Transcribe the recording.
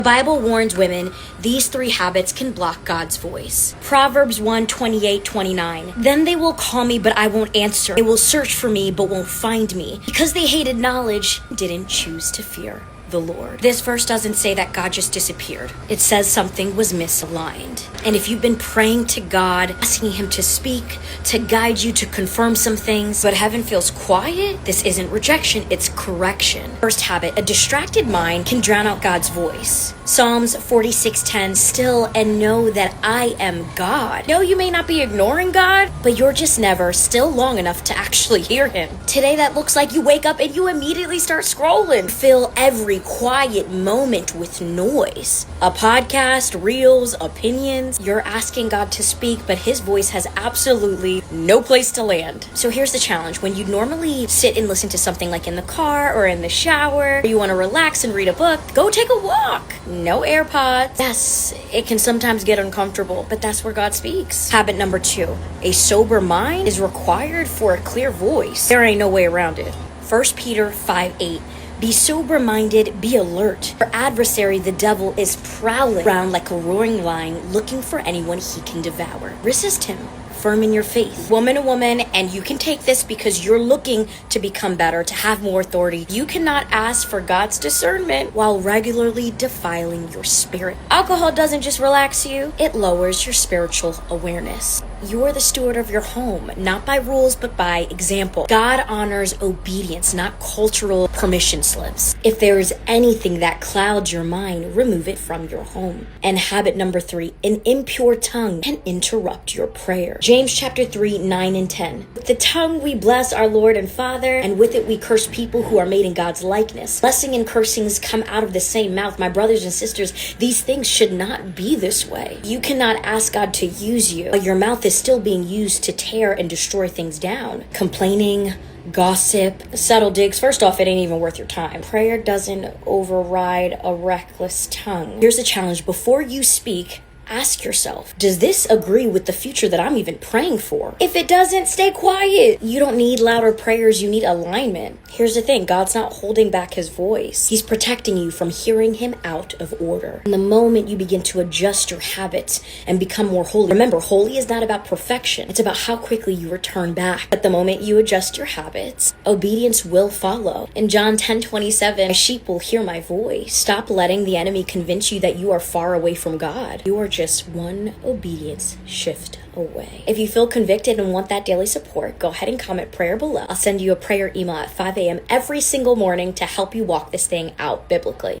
The Bible warns women these 3 habits can block God's voice. Proverbs 1:28-29. Then they will call me, but I won't answer. They will search for me, but won't find me. Because they hated knowledge, didn't choose to fear the Lord. This verse doesn't say that God just disappeared. It says something was misaligned. And if you've been praying to God, asking him to speak, to guide you, to confirm some things, but heaven feels quiet, this isn't rejection, it's correction. First habit, a distracted mind can drown out God's voice. Psalms 46:10, still and know that I am God. No, you may not be ignoring God, but you're just never still long enough to actually hear him. Today that looks like you wake up and you immediately start scrolling. Fill every quiet moment with noise. A podcast, reels, opinions. You're asking God to speak, but his voice has absolutely no place to land. So here's the challenge. When you normally sit and listen to something like in the car or in the shower, or you want to relax and read a book, go take a walk. No AirPods. Yes, it can sometimes get uncomfortable, but that's where God speaks. Habit number 2, a sober mind is required for a clear voice. There ain't no way around it. 1 Peter 5:8. Be sober-minded, be alert. Your adversary, the devil, is prowling around like a roaring lion, looking for anyone he can devour. Resist him. Firm in your faith. Woman to woman, and you can take this because you're looking to become better, to have more authority. You cannot ask for God's discernment while regularly defiling your spirit. Alcohol doesn't just relax you, it lowers your spiritual awareness. You're the steward of your home, not by rules, but by example. God honors obedience, not cultural permission slips. If there is anything that clouds your mind, remove it from your home. And habit number 3, an impure tongue can interrupt your prayer. James chapter 3:9-10. With the tongue we bless our Lord and Father, and with it we curse people who are made in God's likeness. Blessing and cursings come out of the same mouth. My brothers and sisters, these things should not be this way. You cannot ask God to use you, but your mouth is still being used to tear and destroy things down. Complaining, gossip, subtle digs. First off, it ain't even worth your time. Prayer doesn't override a reckless tongue. Here's the challenge. Before you speak, ask yourself, does this agree with the future that I'm even praying for? If it doesn't, stay quiet. You don't need louder prayers, you need alignment. Here's the thing, God's not holding back his voice. He's protecting you from hearing him out of order. And the moment you begin to adjust your habits and become more holy, remember, holy is not about perfection. It's about how quickly you return back. At the moment you adjust your habits, obedience will follow. In John 10:27, my sheep will hear my voice. Stop letting the enemy convince you that you are far away from God. You are just one obedience shift away. If you feel convicted and want that daily support, go ahead and comment prayer below. I'll send you a prayer email at 5 a.m. every single morning to help you walk this thing out biblically.